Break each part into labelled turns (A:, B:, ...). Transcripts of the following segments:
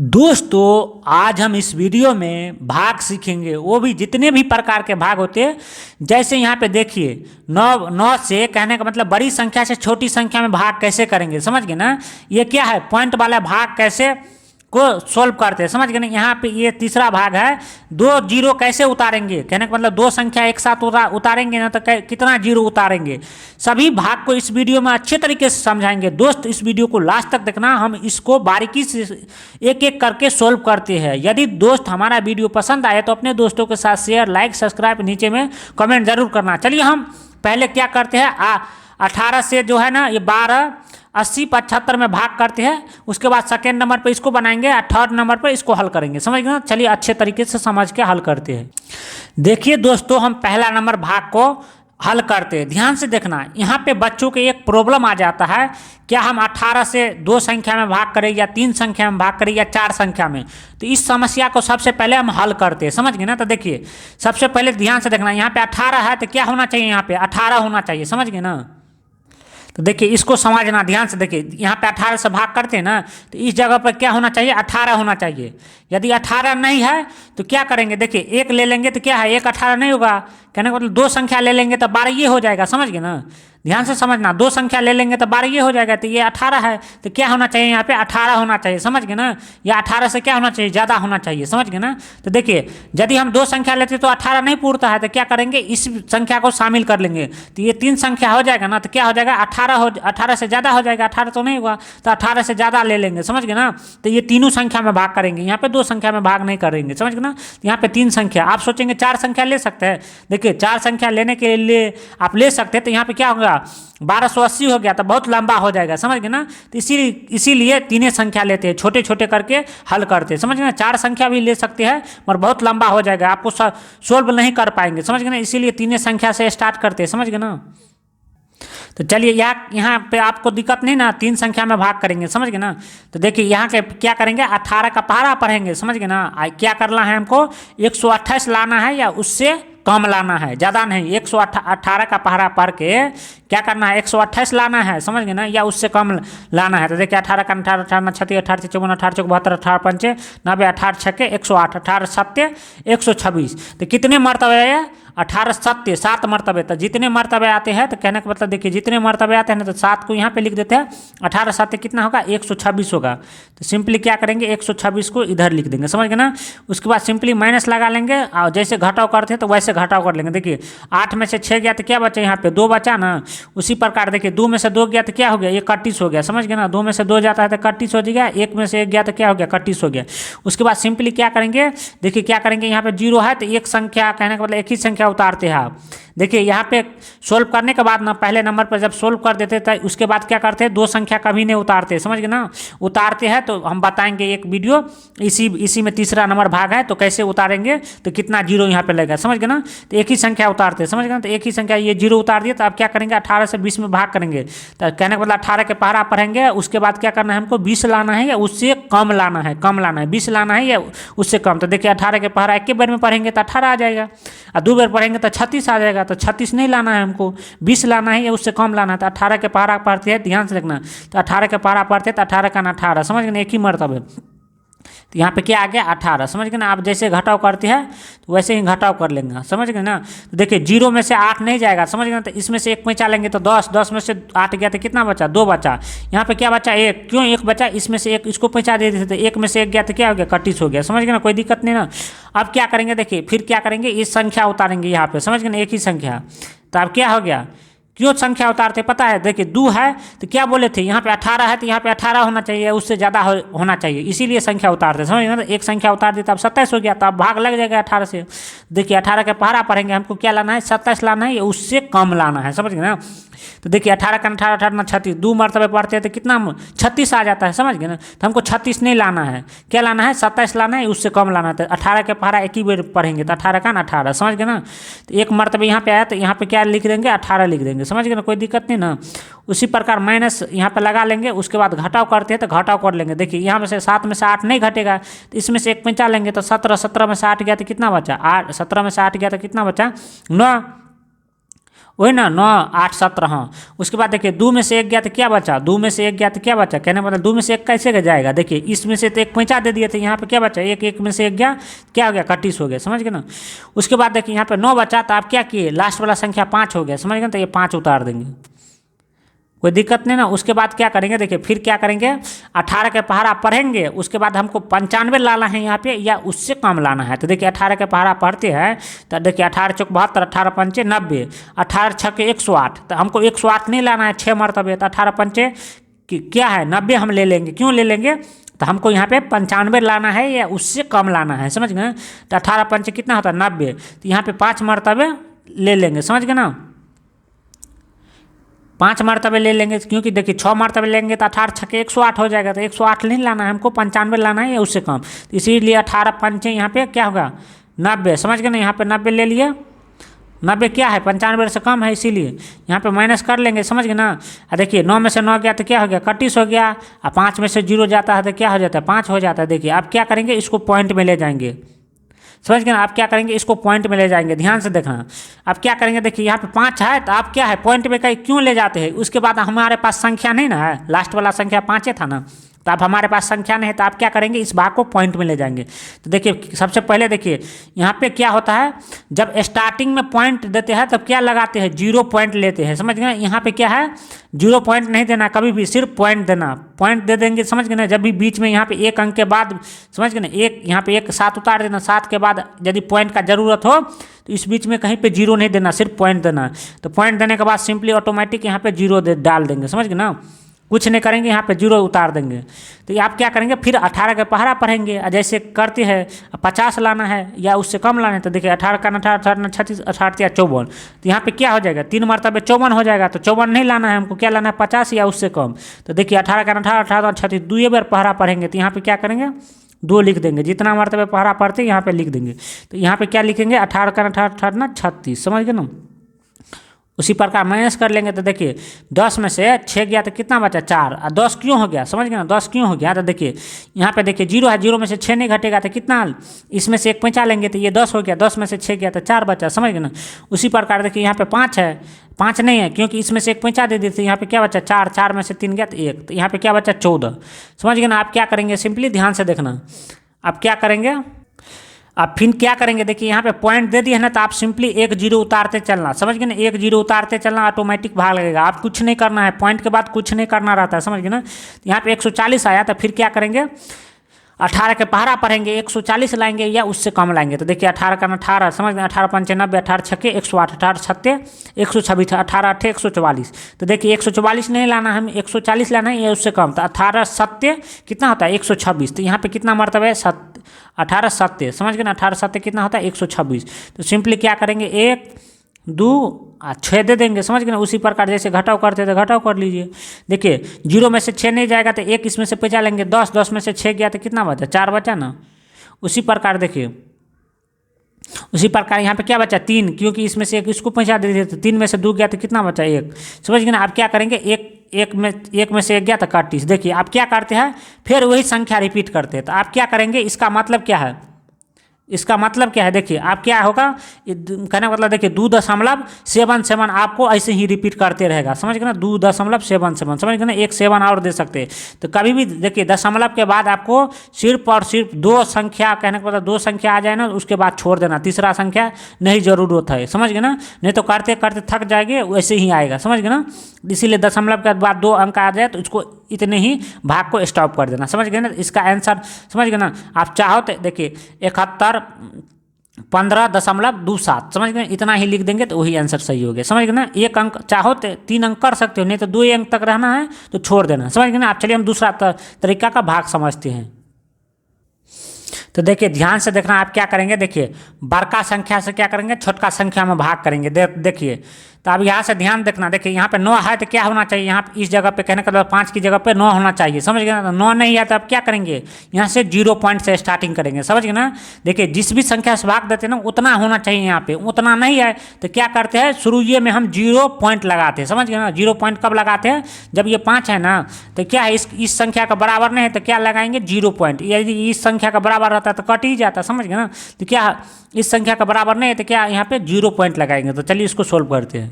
A: दोस्तों आज हम इस वीडियो में भाग सीखेंगे, वो भी जितने भी प्रकार के भाग होते हैं। जैसे यहाँ पे देखिए 9 से कहने का मतलब बड़ी संख्या से छोटी संख्या में भाग कैसे करेंगे, समझ गए ना। ये क्या है, पॉइंट वाला भाग कैसे को सोल्व करते हैं, समझ गए ना। यहाँ पे ये तीसरा भाग है, 2 जीरो कैसे उतारेंगे, कहने का मतलब 2 संख्या एक साथ उतारेंगे ना तो कितना जीरो उतारेंगे। सभी भाग को इस वीडियो में अच्छे तरीके से समझाएंगे। दोस्त इस वीडियो को लास्ट तक देखना, हम इसको बारीकी से एक एक करके सोल्व करते हैं। यदि दोस्त हमारा वीडियो पसंद आए तो अपने दोस्तों के साथ शेयर, लाइक, सब्सक्राइब नीचे में कमेंट जरूर करना। चलिए हम पहले क्या करते हैं, 18 से जो है ना ये 12, 80, 75 में भाग करते हैं। उसके बाद सेकेंड नंबर पे इसको बनाएंगे और थर्ड नंबर पे इसको हल करेंगे, समझ गए ना। चलिए अच्छे तरीके से समझ के हल करते हैं। देखिए दोस्तों, हम पहला नंबर भाग को हल करते हैं। ध्यान से देखना, यहाँ पे बच्चों के एक प्रॉब्लम आ जाता है, क्या हम 18 से 2 संख्या में भाग करें या 3 संख्या में भाग करें या 4 संख्या में। तो इस समस्या को सबसे पहले हम हल करते हैं, समझ गए ना। तो देखिए सबसे पहले ध्यान से देखना, यहाँ पे 18 है तो क्या होना चाहिए, यहाँ पे 18 होना चाहिए, समझ गए ना। तो देखिए इसको समझना ध्यान से। देखिए यहाँ पे 18 से भाग करते हैं ना, तो इस जगह पर क्या होना चाहिए, 18 होना चाहिए। यदि 18 नहीं है तो क्या करेंगे, देखिए 1 ले लेंगे तो क्या है, 1 18 नहीं होगा। कहने का मतलब 2 संख्या ले लेंगे तो 12 ये हो जाएगा, समझ गए ना। ध्यान से समझना, 2 संख्या ले लेंगे तो 12 ये हो जाएगा। तो ये 18 है तो क्या होना चाहिए, यहाँ पे 18 होना चाहिए, समझ गए ना। या 18 से क्या होना चाहिए, ज़्यादा होना चाहिए, समझ गए ना। तो देखिए यदि हम 2 संख्या लेते तो 18 नहीं पूरता है, तो क्या करेंगे, इस संख्या को शामिल कर लेंगे। तो ये 3 संख्या हो जाएगा ना, तो क्या हो जाएगा, 18 से ज़्यादा हो जाएगा। 18 तो नहीं होगा तो 18 से ज़्यादा ले लेंगे, समझ गए ना। तो ये तीनों संख्या में भाग करेंगे, यहाँ पे 2 संख्या में भाग नहीं करेंगे, समझ गए ना। यहाँ पे 3 संख्या, आप सोचेंगे 4 संख्या ले सकते हैं। देखिए 4 संख्या लेने के लिए आप ले सकते हैं, तो यहाँ पे क्या होगा, 1280 हो गया तो बहुत लंबा हो जाएगा, समझ गए ना। तो इसीलिए 3 संख्या लेते हैं, छोटे छोटे करके हल करते हैं, समझ गए ना। 4 संख्या भी ले सकते हैं मगर बहुत लंबा हो जाएगा, आपको सोल्व नहीं कर पाएंगे, समझ गए ना। इसीलिए 3 संख्या से स्टार्ट करते हैं, समझ गए ना। तो चलिए यहाँ पे आपको दिक्कत नहीं ना, 3 संख्या में भाग करेंगे, समझ गए ना। तो देखिए यहाँ के क्या करेंगे, 18 का पहाड़ा पढ़ेंगे, समझ गए ना। क्या करना है हमको, 128 लाना है या उससे कम लाना है, ज़्यादा नहीं। 118 का पहाड़ा पढ़ के क्या करना है, 128 लाना है, समझ गए ना, या उससे कम लाना है। तो देखिए 18 का 18, 18 36, 18 54, 18 चौक 72, 18 पंचे 90, 18 छक्के 108, 18 सत्ते 126। तो कितने मरतबे है, 18 सत्ते 7 मरतबे। तो जितने मरतबे आते हैं, तो कहने का मतलब देखिए जितने मरतबे आते हैं ना, तो 7 को यहाँ पे लिख देते हैं। 18 सत्ते कितना होगा, 126 होगा। तो सिंपली क्या करेंगे, 126 को इधर लिख देंगे, समझ गए ना। उसके बाद सिंपली माइनस लगा लेंगे, और जैसे घटाव करते हैं तो वैसे घटाव कर लेंगे। देखिए 8 में से 6 गया तो क्या बचा, यहाँ पे 2 बचा ना। उसी प्रकार देखिए 2 में से 2 गया तो क्या हो गया, 31 हो गया, समझ गए ना। 2 में से 2 जाता है तो 31 हो जाएगा, 1 में से 1 गया तो क्या हो गया, 31 हो गया। उसके बाद सिंपली क्या करेंगे, देखिए क्या करेंगे, यहाँ पे 0 है तो एक संख्या, कहने का मतलब एक ही संख्या उतारते हैं आप। देखिए यहाँ पे सोल्व करने के बाद ना, पहले नंबर पर जब सोल्व कर देते थे उसके बाद क्या करते हैं, 2 संख्या कभी नहीं उतारते, समझ गए ना। उतारते हैं तो हम बताएंगे एक वीडियो, इसी में तीसरा नंबर भाग है, तो कैसे उतारेंगे, तो कितना जीरो यहाँ पे लगेगा, समझ गए ना। तो एक ही संख्या उतारते हैं, समझ गए ना। तो एक ही संख्या ये 0 उतार दिया, तो आप क्या करेंगे, 18 से 20 में भाग करेंगे। तो कहने का मतलब 18 के पहाड़ा पढ़ेंगे, उसके बाद क्या करना है हमको, 20 लाना है या उससे कम लाना है, 20 लाना है या उससे कम। तो देखिए 18 के पहाड़ा एक बार में पढ़ेंगे तो 18 आ जाएगा, और 2 बार पढ़ेंगे तो 36 आ जाएगा। तो 36 नहीं लाना है हमको, 20 लाना है या उससे कम लाना है। तो 18 के पहाड़ा पढ़ते हैं, ध्यान से देखना। तो 18 के पहाड़ा पढ़ते हैं तो 18 का 18, समझ गए ना, एक ही मरतबे। तो यहाँ पे क्या आ गया, 18, समझ गए ना। आप जैसे घटाव करते हैं तो वैसे ही घटाव कर लेंगे, समझ गए ना। तो देखिए 0 में से 8 नहीं जाएगा, समझ गए ना। तो इसमें से 1 पैंचा लेंगे तो 10, 10 में से 8 गया तो कितना बचा, 2 बचा। यहाँ पे क्या बचा, 1, क्यों 1 बचा, इसमें से 1 इसको पैंचा दे देते थे, 1 में से 1 गया तो क्या हो गया, 31 हो गया, समझ गए ना। कोई दिक्कत नहीं ना। अब क्या करेंगे, देखिए फिर क्या करेंगे, इस संख्या उतारेंगे यहाँ पे, समझ गए ना, एक ही संख्या। तो अब क्या हो गया, क्यों संख्या उतारते पता है, देखिए 2 है तो क्या बोले थे, यहाँ पे 18 है तो यहाँ पे 18 होना चाहिए, उससे ज़्यादा होना चाहिए, इसीलिए संख्या उतारते, समझ गए ना। एक संख्या उतार दी तो अब 27 हो गया, तो अब भाग लग जाएगा 18 से। देखिए 18 के पहाड़ा पढ़ेंगे, हमको क्या लाना है, 27 लाना है या उससे कम लाना है, समझ गए ना। तो देखिए 18 का 18, 18 36, 2 मरतबे पढ़ते हैं तो कितना 36 आ जाता है, समझ गए ना। तो हमको 36 नहीं लाना है, क्या लाना है, 27 लाना है, उससे कम लाना है। तो 18 के पहाड़ा एक ही बार पढ़ेंगे तो 18 का 18, समझ गए ना। तो एक मरतबे यहाँ पे आया तो यहाँ पे क्या लिख देंगे, 18 लिख देंगे, समझ गए ना। कोई दिक्कत नहीं ना। उसी प्रकार माइनस यहाँ पे लगा लेंगे, उसके बाद घटाव करते हैं तो घटाव कर लेंगे। देखिए यहाँ में से 7 में से 8 नहीं घटेगा, तो इसमें से 1 पैंचा लेंगे तो 17, 17 में से 8 गया तो कितना बचा, 8, 17 में से 8 गया तो कितना बचा, 9। वही ना 9 8 17, हाँ। उसके बाद देखिए 2 में से 1 गया तो क्या बचा, 2 में से 1 गया तो क्या बचा, कहने मतलब 2 में से 1 कैसे जाएगा, देखिए इसमें से तो 1 पैंचा दे दिए थे, यहाँ पे क्या बचा, 1 में से 1 गया, क्या हो गया, 31 हो गया, समझ गए ना। उसके बाद देखिए यहाँ पे 9 बचा, तो आप क्या किए, लास्ट वाला संख्या 5 हो गया, समझ गए, तो ये 5 उतार देंगे, कोई दिक्कत नहीं ना। उसके बाद क्या करेंगे, देखिए फिर क्या करेंगे, 18 के पहाड़ा पढ़ेंगे, उसके बाद हमको 95 लाना है यहाँ पे या उससे कम लाना है। तो देखिए 18 के पहाड़ा पढ़ते हैं, तो देखिए 18 चौक 72, 18 पंचे 90, 18 छक्के 108, तो हमको 108 नहीं लाना है 6 मरतबे, तो 18 पंचे क्या है 90 हम ले लेंगे, क्यों ले लेंगे, तो हमको यहाँ पे 95 लाना है या उससे कम लाना है, समझ गए। तो 18 पंचे कितना होता है 90, तो यहाँ पे 5 मरतबे ले लेंगे, समझ गए ना, 5 मरतबे ले लेंगे, क्योंकि देखिए 6 मरतबे लेंगे तो 18 छक्के 108 हो जाएगा, तो 108 नहीं लाना है हमको, 95 लाना है या उससे कम, तो इसीलिए 18 पंचे यहाँ पे क्या होगा 90, समझ गए ना, यहाँ पे 90 ले लिए, 90 क्या है 95 से कम है, इसीलिए यहाँ पे माइनस कर लेंगे, समझ गए ना। देखिए 9 में से 9 गया तो क्या हो गया 31 हो गया, और 5 में से 0 जाता है तो क्या हो जाता है 5 हो जाता है। देखिए आप क्या करेंगे, इसको पॉइंट में ले जाएंगे, समझ गए ना, आप क्या करेंगे, इसको पॉइंट में ले जाएंगे, ध्यान से देखना। आप क्या करेंगे, देखिए यहाँ पे 5 है, तो आप क्या है पॉइंट में कहीं क्यों ले जाते हैं, उसके बाद हमारे पास संख्या नहीं ना है, लास्ट वाला संख्या 5 था ना, तो आप हमारे पास संख्या नहीं है, तो आप क्या करेंगे, इस भाग को पॉइंट में ले जाएंगे। तो देखिए सबसे पहले देखिए यहाँ पे क्या होता है, जब स्टार्टिंग में पॉइंट देते हैं तब क्या लगाते हैं 0 पॉइंट लेते हैं, समझ गए। यहाँ पे क्या है 0 पॉइंट नहीं देना कभी भी, सिर्फ पॉइंट देना, पॉइंट दे देंगे, समझ गए ना। जब भी बीच में यहाँ पे 1 अंक के बाद, समझ गए ना, एक यहाँ पे 1 7 उतार देना, 7 के बाद यदि पॉइंट का जरूरत हो तो इस बीच में कहीं पे 0 नहीं देना, सिर्फ पॉइंट देना। तो पॉइंट देने के बाद सिंपली ऑटोमेटिक यहाँ पे 0 डाल देंगे, समझ गए ना, कुछ नहीं करेंगे, यहाँ पे 0 उतार देंगे। तो आप क्या करेंगे, फिर 18 का पहाड़ा पढ़ेंगे, जैसे करते हैं 50 लाना है या उससे कम लाना है, तो देखिए 18 का 18 18 36 18 या 54, तो यहाँ पे क्या हो जाएगा 3 मरतबे 54 हो जाएगा, तो 54 नहीं लाना है हमको, क्या लाना है 50 या उससे कम। तो देखिए 18 का 18 18 36 2 बार पहाड़ा पढ़ेंगे, तो यहाँ पे क्या करेंगे 2 लिख देंगे, जितना मरतबे पहाड़ा पढ़ते यहाँ पे लिख देंगे। तो यहाँ पे क्या लिखेंगे 18 का 18 18 36, समझ गए ना। उसी प्रकार माइनस कर लेंगे, तो देखिए 10 में से 6 गया तो कितना बचा 4, और 10 क्यों हो गया, समझ गए ना, 10 क्यों हो गया, तो देखिए यहाँ पे देखिए 0 है, 0 में से 6 नहीं घटेगा तो कितना, इसमें से 1 पैंचा लेंगे तो ये 10 हो गया, 10 में से 6 गया तो 4 बचा, समझ गए ना। उसी प्रकार देखिए यहाँ पे 5 है, 5 नहीं है क्योंकि इसमें से 1 पैंचा दे देते, यहाँ पे क्या बचा 4, 4 में से 3 गया तो 1, तो यहाँ पे क्या बचा 14, समझ गए ना। आप क्या करेंगे, सिंपली ध्यान से देखना, आप क्या करेंगे, आप फिर क्या करेंगे, देखिए यहाँ पे पॉइंट दे दिए है ना, तो आप सिंपली 1 0 उतारते चलना, समझ गए ना, 1 0 उतारते चलना, ऑटोमेटिक भाग लगेगा, आप कुछ नहीं करना है, पॉइंट के बाद कुछ नहीं करना रहता है, समझ गए ना। तो यहाँ पे 140 आया, तो फिर क्या करेंगे 18 के पहाड़ा पढ़ेंगे, 140 लाएंगे या उससे कम लाएंगे। तो देखिए 18 का 18, समझ गए, 18 पंचे 90, 18 छक्के 108, 18 छत्ते 126, 18 अट्ठे 144। तो देखिए 144 नहीं लाना है, हमें 140 लाना है या उससे कम, तो 18 सत्ते कितना होता है 126, तो यहाँ पे कितना मरतबा है 18 सत्ते, समझ गए ना, 18 सत्ते कितना होता है 126। तो सिंपली क्या करेंगे 1 2 6 दे देंगे, समझ गए ना। उसी प्रकार जैसे घटाव करते थे घटाव कर लीजिए, देखिए 0 में से 6 नहीं जाएगा तो 1 इसमें से बचा लेंगे, 10 10 में से 6 गया तो कितना बचा 4 बचा ना। उसी प्रकार देखिए, उसी प्रकार यहाँ पे क्या बचा 3, क्योंकि इसमें से 1 इसको पहुँचा दे दिए, तो 3 में से 2 गया तो कितना बचा 1, समझ गए ना। आप क्या करेंगे 1 में से 1 गया तो 31। देखिए आप क्या करते हैं, फिर वही संख्या रिपीट करते हैं, तो आप क्या करेंगे, इसका मतलब क्या है, इसका मतलब क्या है, देखिए आप क्या होगा, कहने का मतलब देखिए 2.77 आपको ऐसे ही रिपीट करते रहेगा, समझ गए ना, 2.77, समझ गए ना, 1 7 और दे सकते हैं। तो कभी भी देखिए दशमलव के बाद आपको सिर्फ और सिर्फ 2 संख्या, कहने का मतलब 2 संख्या आ जाए ना, उसके बाद छोड़ देना, तीसरा संख्या नहीं जरूरत है, समझ गए ना, नहीं तो करते करते थक जाएंगे, वैसे ही आएगा, समझ गए ना। इसीलिए दशमलव के बाद 2 अंक आ जाए तो उसको इतने ही भाग को स्टॉप कर देना, समझ गए ना। इसका आंसर समझ गए ना, आप चाहो तो देखिए 71 15.27, समझ गए, इतना ही लिख देंगे तो वही आंसर सही हो गया, समझ गए ना। 1 अंक चाहो तो 3 अंक कर सकते हो, नहीं तो 2 अंक तक रहना है तो छोड़ देना, समझ गए ना। आप चलिए हम दूसरा तरीका का भाग समझते हैं। तो देखिए ध्यान से देखना, आप क्या करेंगे, देखिए बड़का संख्या से क्या करेंगे छोटका संख्या में भाग करेंगे। देखिए तो अब यहाँ से ध्यान देखना, देखिए यहाँ पे 9 है तो क्या होना चाहिए, यहाँ इस जगह पे कहने का मतलब 5 की जगह पे 9 होना चाहिए, समझ गए ना। 9 नहीं है तो अब क्या करेंगे, यहाँ से 0 पॉइंट से स्टार्टिंग करेंगे, समझ गए ना। देखिए जिस भी संख्या से भाग देते हैं ना उतना होना चाहिए, यहाँ पे उतना नहीं है तो क्या करते हैं शुरुए में हम 0 पॉइंट लगाते हैं, समझ गए ना। 0 पॉइंट कब लगाते हैं, जब ये 5 है ना तो क्या है इस संख्या का बराबर नहीं है तो क्या लगाएंगे 0 पॉइंट। यदि इस संख्या का बराबर रहता तो कट ही जाता, समझ गए ना। तो क्या इस संख्या का बराबर नहीं है तो क्या यहाँ पे 0 पॉइंट लगाएंगे। तो चलिए इसको सोल्व करते हैं।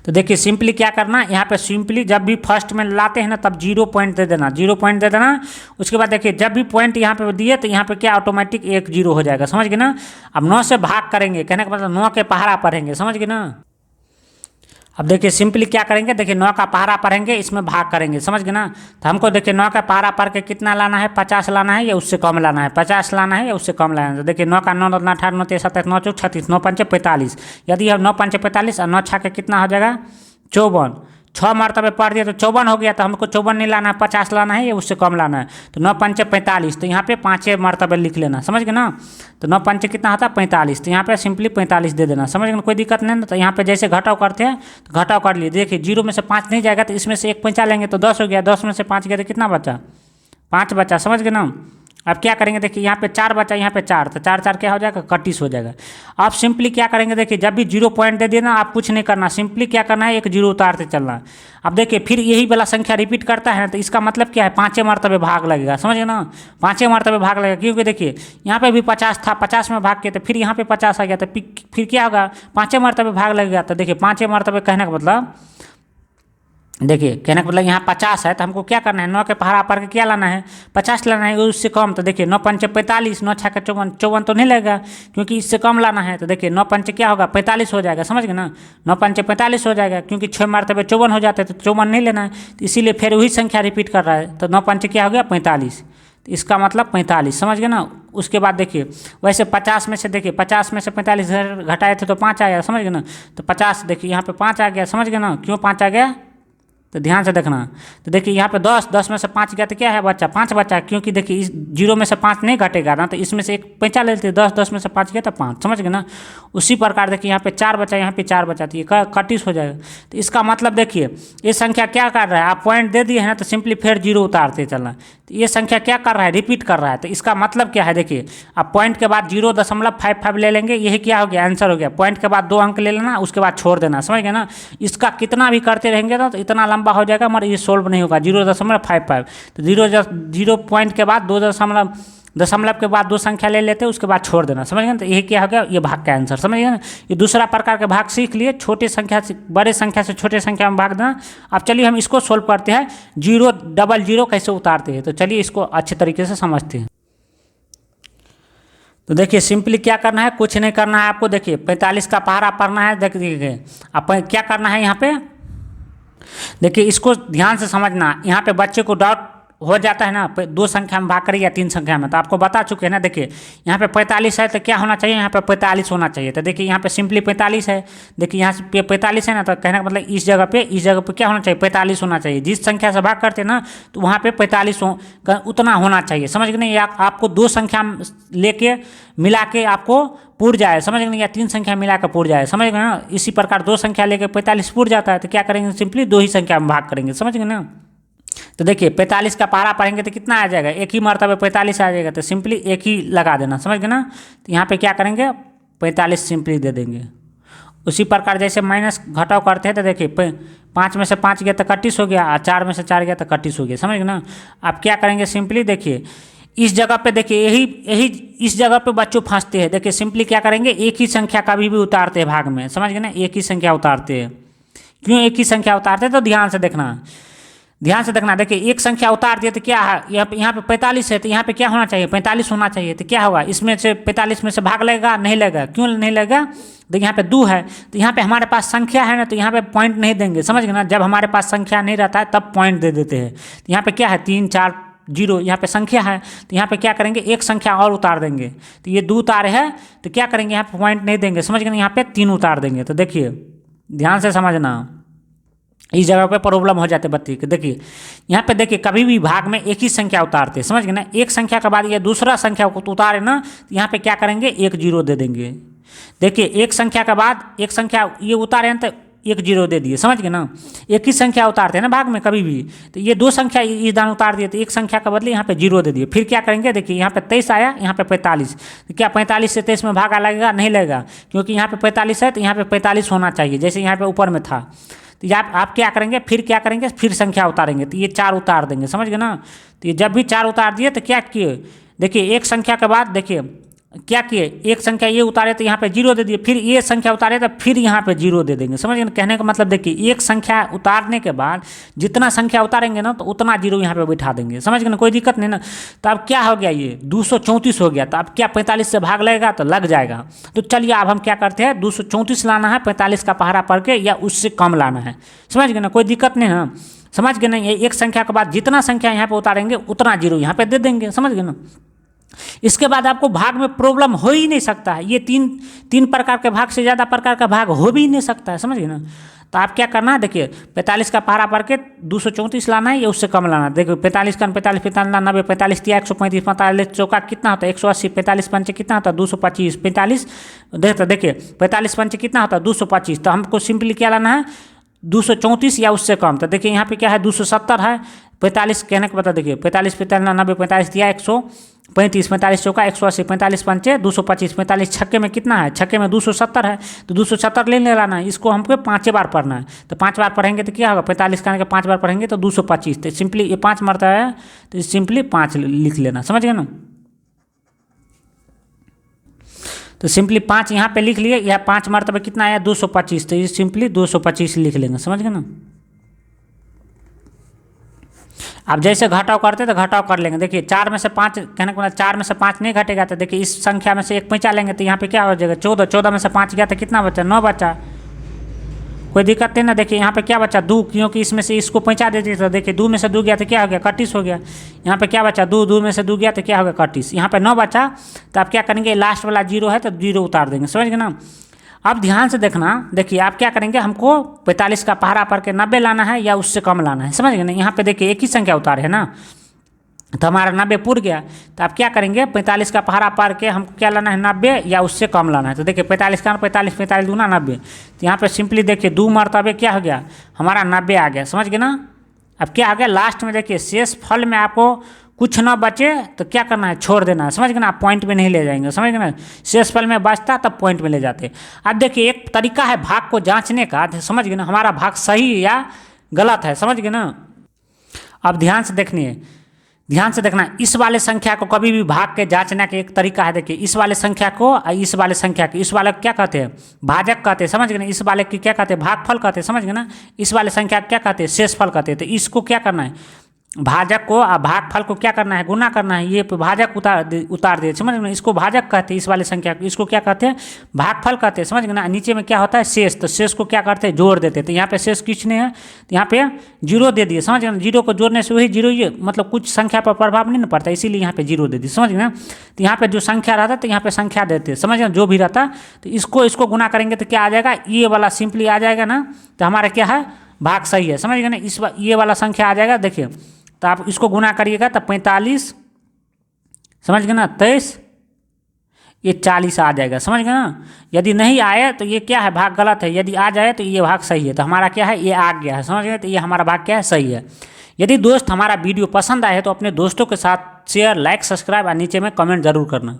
A: तो देखिए सिंपली क्या करना, यहाँ पे सिंपली जब भी फर्स्ट में लाते हैं ना तब 0 पॉइंट दे देना, 0 पॉइंट दे देना। उसके बाद देखिए जब भी पॉइंट यहाँ पे दिए तो यहाँ पे क्या ऑटोमेटिक 1 0 हो जाएगा, समझ गए ना। अब 9 से भाग करेंगे, कहने का मतलब 9 के पहाड़ा पढ़ेंगे, समझ गए ना। अब देखिए सिंपली क्या करेंगे, देखिए 9 का पहाड़ा पढ़ेंगे, इसमें भाग करेंगे, समझ गए ना। तो हमको देखिए 9 का पहाड़ा पढ़ के कितना लाना है, 50 लाना है या उससे कम लाना है, 50 लाना है या उससे कम लाना है। तो देखिए 9 का 9 9 18 9 3 27 9 4 36 9 5 45, यदि हम 9 5 45 और 9 6 के कितना हो जाएगा 54, 6 मरतबे पढ़ दिया तो 54 हो गया। तो हमको 54 नहीं लाना है, 50 लाना है या उससे कम लाना है। तो 9 5 45, तो यहाँ पे 5 मरतबे लिख लेना, समझ गए ना। तो 9 5 कितना होता है 45, तो यहाँ पे सिंपली 45 दे देना, समझ गए ना, कोई दिक्कत नहीं ना। तो यहाँ पे जैसे घटाव करते हैं तो घटाव कर लिए, देखिए 0 में से 5 नहीं जाएगा तो इसमें से 1 पैंचा लेंगे तो 10 हो गया, 10 में से 5 गया तो कितना बचा 5 बचा, समझ गए ना। अब क्या करेंगे, देखिए यहाँ पे 4 बचा, यहाँ पे 4, तो 4 4 क्या हो जाएगा 31 हो जाएगा। आप सिंपली क्या करेंगे, देखिए जब भी 0 पॉइंट दे देना, आप कुछ नहीं करना, सिंपली क्या करना है 1 0 उतारते चलना। अब देखिए फिर यही वाला संख्या रिपीट करता है ना, तो इसका मतलब क्या है 5 मरतबे भाग लगेगा, समझ गए ना, 5 मरतबे भाग लगेगा। क्योंकि देखिए यहाँ पे भी 50 था, 50 में भाग के तो फिर यहाँ पे 50 आ गया, तो फिर क्या होगा 5 मरतबे भाग लगेगा। तो देखिए 5 मरतबे कहने का मतलब, देखिए कहने का मतलब यहाँ 50 है तो हमको क्या करना है 9 के पहाड़ा पर के क्या लाना है 50 लाना है, उससे कम। तो देखिए 9 5 45, 9 6 54, 54 तो नहीं लगेगा क्योंकि इससे कम लाना है। तो देखिए 9 5 क्या होगा 45 हो जाएगा, समझ गए ना, 9 5 45 हो जाएगा क्योंकि 6 मरतबे 54 हो जाते हैं, तो 54 नहीं लेना है। तो इसीलिए फिर वही संख्या रिपीट कर रहा है। तो 9 5 क्या हो गया 45, तो इसका मतलब 45, समझ गए ना। उसके बाद देखिए वैसे 50 में से, देखिए 50 में से 45 घटाए थे तो 5 आया, समझ गए ना। तो 50 देखिए यहाँ पे 5 आ गया, समझ गए ना, क्यों 5 आ गया तो ध्यान से देखना। तो देखिए यहाँ पे 10 में से 5 गया तो क्या है बच्चा 5 बच्चा, क्योंकि देखिए इस 0 में से 5 नहीं घटेगा ना, तो इसमें से एक पैंचा ले लेते 10 में से 5 गया तो 5, समझ गए ना। उसी प्रकार देखिए यहाँ पे 4 बचा, यहाँ पे 4 बचा, तो ये 31 हो जाएगा। तो इसका मतलब देखिए ये संख्या क्या कर रहा है, आप पॉइंट दे दिए हैं ना तो सिंपली फिर 0 उतारते चलना। तो ये संख्या क्या कर रहा है रिपीट कर रहा है। तो इसका मतलब क्या है, देखिए आप पॉइंट के बाद 0.55 ले लेंगे, यही क्या हो गया आंसर हो गया। पॉइंट के बाद 2 अंक ले लेना, उसके बाद छोड़ देना, समझ गए ना। इसका कितना भी करते रहेंगे ना तो इतना लंबा हो जाएगा मगर ये सोल्व नहीं होगा 0.55। तो 0 पॉइंट के बाद 2 दशमलव के बाद 2 संख्या ले लेते हैं, उसके बाद छोड़ देना, समझ गए ना। तो यही क्या हो गया ये भाग का आंसर, समझ गए ना। ये दूसरा प्रकार के भाग सीख लिए, छोटे संख्या से बड़े संख्या से छोटे संख्या में भाग देना। अब चलिए हम इसको सोल्व करते हैं, 0 00 कैसे उतारते हैं। तो चलिए इसको अच्छे तरीके से समझते हैं। तो देखिए सिंपली क्या करना है, कुछ नहीं करना है आपको। देखिए 45 का पहाड़ा पढ़ना है, देखिए आप क्या करना है यहाँ पे, देखिए इसको ध्यान से समझना। यहाँ पे बच्चे को डाउट हो जाता है ना 2 संख्या में भाग करिए या 3 संख्या में, तो आपको बता चुके हैं ना। देखिए यहाँ पे 45 है तो क्या होना चाहिए, यहाँ पे 45 होना चाहिए। तो देखिए यहाँ पे सिंपली 45 है, देखिए यहाँ पे 45 है ना, तो कहने का मतलब इस जगह पे क्या होना चाहिए 45 होना चाहिए। जिस संख्या से भाग करते हैं ना तो वहाँ पे 45 उतना होना चाहिए, समझ गए नहीं। आपको 2 संख्या लेके मिला के आपको पूर जाए, समझ गए, या 3 संख्या मिला कर पूर जाए, समझ गए ना। इसी प्रकार 2 संख्या लेके 45 पूर जाता है, तो क्या करेंगे सिंपली 2 ही संख्या में भाग करेंगे, समझ गए ना। तो देखिए 45 का पहाड़ा पढ़ेंगे तो कितना आ जाएगा, एक ही मरतबे 45 आ जाएगा, तो सिंपली एक ही लगा देना, समझ गए ना। तो यहाँ पे क्या करेंगे 45 सिंपली दे देंगे। उसी प्रकार जैसे माइनस घटाव करते हैं तो देखिए 5 में से 5 गया तो 31 हो गया, और 4 में से 4 गया तो 31 हो गया, समझ गए ना। आप क्या करेंगे सिंपली देखिए इस जगह पे, देखिए यही इस जगह पे बच्चों फंसते हैं। देखिए सिंपली क्या करेंगे एक ही संख्या कभी भी उतारते हैं भाग में, समझ गए ना, एक ही संख्या उतारते हैं। क्यों एक ही संख्या उतारते हैं, तो ध्यान से देखना, ध्यान से देखना। देखिए एक संख्या उतार दिए तो क्या है, यहाँ पे 45 है तो यहाँ पे क्या होना चाहिए 45 होना चाहिए। तो क्या होगा इसमें से 45 में से भाग लगेगा, नहीं लगेगा, क्यों नहीं लगेगा, देखिए यहाँ पे 2 है तो यहाँ पे हमारे पास संख्या है ना, तो यहाँ पे पॉइंट नहीं देंगे, समझ गए ना। जब हमारे पास संख्या नहीं रहता है तब पॉइंट दे देते हैं। तो यहाँ पे क्या है 3 4 0, यहाँ पे संख्या है तो यहाँ पे क्या करेंगे एक संख्या और उतार देंगे। तो ये 2 उतारे हैं तो क्या करेंगे यहाँ पे पॉइंट नहीं देंगे, समझ गए ना, यहाँ पे 3 उतार देंगे। तो देखिए ध्यान से समझना, इस जगह पे प्रॉब्लम हो जाते बच्चे के। देखिए यहाँ पे देखिए कभी भी भाग में एक ही संख्या उतारते, समझ गए ना। एक संख्या के बाद ये दूसरा संख्या को उतारे ना, तो यहाँ पे क्या करेंगे 1 0 दे देंगे। देखिए एक संख्या के बाद एक संख्या ये उतारे हैं तो 1 0 दे दिए, समझ गए ना। एक ही संख्या उतारते हैं ना भाग में कभी भी, तो ये 2 संख्या इस दान उतार दिए तो एक संख्या के बदले यहाँ पे 0 दे दिए। फिर क्या करेंगे, देखिए यहाँ पे 23 आया, यहाँ पे 45, तो क्या 45 से 23 में भागा लगेगा, नहीं लगेगा, क्योंकि यहाँ पे 45 है तो यहाँ पे 45 होना चाहिए, जैसे यहाँ पे ऊपर में था। तो आप क्या करेंगे, फिर क्या करेंगे, फिर संख्या उतारेंगे, तो ये 4 उतार देंगे, समझ गए ना। तो ये जब भी 4 उतार दिए तो क्या किए, देखिए एक संख्या के बाद देखिए क्या किए, एक संख्या ये उतारे तो यहाँ पे जीरो दे दिए, फिर ये संख्या उतारे तो फिर यहाँ पे जीरो दे देंगे। समझ गए ना? कहने का मतलब देखिए, एक संख्या उतारने के बाद जितना संख्या उतारेंगे ना तो उतना जीरो यहाँ पे बैठा देंगे। समझ गए ना? कोई दिक्कत नहीं ना। तो अब क्या हो गया, ये 234 हो गया। तो अब क्या 45 से भाग लगेगा तो लग जाएगा। तो चलिए अब हम क्या करते हैं, 234 लाना है 45 का पहाड़ा पढ़ के, या उससे कम लाना है। समझ गए ना? कोई दिक्कत नहीं है। समझ गए ना? ये एक संख्या के बाद जितना संख्या यहाँ पे उतारेंगे उतना जीरो यहाँ पे दे देंगे। समझ गए ना? इसके बाद आपको भाग में प्रॉब्लम हो ही नहीं सकता है। ये तीन प्रकार के भाग से ज़्यादा प्रकार का भाग हो भी नहीं सकता है। समझ गए ना? तो आप क्या करना है, देखिए 45 का पहाड़ा पढ़ के 234 लाना है या उससे कम लाना है। देखिए 45 का 45 45 90 45 तिया 135 45 चौका कितना होता है 180 45 पंचे कितना होता है 225 45 देखिए 45 पंचे कितना होता है 225। तो हमको सिंपली क्या लाना है 234 या उससे कम। तो देखिए यहाँ पे क्या है 270 है। 45 कहने का बता, देखिए 45 45 90 45 दिया 135 45 चौका 180 45 पंचे 225 45 छक्के में कितना है, छक्के में 270 है। तो 270 ले लाना है। इसको हमको 5 बार पढ़ना है। तो 5 बार पढ़ेंगे तो क्या होगा 45 का 5 बार पढ़ेंगे तो 225। तो सिंपली ये 5 मरता है तो सिंपली 5 लिख लेना। समझ गए ना? तो सिंपली 5 यहाँ पे लिख लिए। यह 5 मरतबे कितना आया 225। तो ये सिंपली 225 लिख लेंगे। समझ गए ना? अब जैसे घटाव करते तो घटाव कर लेंगे। देखिए 4 में से 5 कहने को 4 में से 5 नहीं घटेगा। तो देखिए इस संख्या में से एक पैंचा लेंगे तो यहाँ पे क्या हो जाएगा 14। 14 में से 5 गया तो कितना बचा 9 बचा। कोई दिक्कत नहीं ना। देखिए यहाँ पे क्या बचा 2, क्योंकि इसमें से इसको पैंचा देते तो देखिए 2 में से 2 गया तो क्या हो गया 31 हो गया। यहाँ पे क्या बचा 2, 2 में से 2 गया तो क्या हो गया 31। यहाँ पे 9 बचा। तो आप क्या करेंगे, लास्ट वाला जीरो है तो जीरो उतार देंगे। समझ गए ना? अब ध्यान से देखना। देखिए आप क्या करेंगे, हमको 45 का पहाड़ा पढ़ के 90 लाना है या उससे कम लाना है। समझ गए ना? यहाँ पे देखिए एक ही संख्या उतार है ना, तो हमारा 90 पूर गया। तो आप क्या करेंगे 45 का पहाड़ा पढ़ के हमको क्या लाना है 90 या उससे कम लाना है। तो देखिए 45 का 45 45 दूना 90। तो यहाँ पे सिंपली देखिए 2 मरतबे क्या हो गया हमारा 90 आ गया। समझ गए ना? अब क्या आ गया लास्ट में, देखिए शेष फल में आपको कुछ ना बचे तो क्या करना है छोड़ देना है। समझ गए ना? आप पॉइंट में नहीं ले जाएंगे। समझ गए ना? शेष फल में बचता तब पॉइंट में ले जाते। अब देखिए एक तरीका है भाग को जांचने का। समझ गए ना? हमारा भाग सही या गलत है। समझ गए ना? अब ध्यान से देखना। इस वाले संख्या को कभी भी भाग के जांचने का एक तरीका है। देखिए इस वाले संख्या को और इस वाले संख्या को, इस वाले को क्या कहते हैं भाजक कहते हैं। समझ गए ना? इस वाले की क्या कहते हैं भागफल कहते हैं। समझ गए ना? इस वाले संख्या को क्या कहते हैं शेषफल कहते हैं। तो इसको क्या करना है भाजक को और भागफल को क्या करना है गुना करना है। ये भाजक उतार दिए। समझ गए ना? इसको भाजक कहते हैं इस वाले संख्या को, इसको क्या कहते हैं भागफल कहते हैं। समझ गए ना? नीचे में क्या होता है शेष, तो शेष को क्या करते हैं जोड़ देते हैं। तो यहाँ पे शेष कुछ नहीं है तो यहाँ पे जीरो दे दिए। समझ गए ना? जीरो को जोड़ने से वही जीरो, ये मतलब कुछ संख्या पर प्रभाव नहीं ना पड़ता, इसीलिए यहाँ पे जीरो दे दिए। समझ गए ना? तो यहाँ पे जो संख्या रहता है तो यहाँ पे संख्या देते हैं। समझ गए? जो भी रहता तो इसको गुना करेंगे तो क्या आ जाएगा ये वाला सिंपली आ जाएगा ना। तो हमारा क्या है भाग सही है। समझ गए ना? ये वाला संख्या आ जाएगा। देखिए तो आप इसको गुना करिएगा तो 45, समझ गए ना 23, ये 40 आ जाएगा। समझ गए ना? यदि नहीं आए तो ये क्या है भाग गलत है, यदि आ जाए तो ये भाग सही है। तो हमारा क्या है ये आ गया है। समझ गए? तो ये हमारा भाग क्या है सही है। यदि दोस्त हमारा वीडियो पसंद आए तो अपने दोस्तों के साथ शेयर लाइक सब्सक्राइब और नीचे में कमेंट जरूर करना।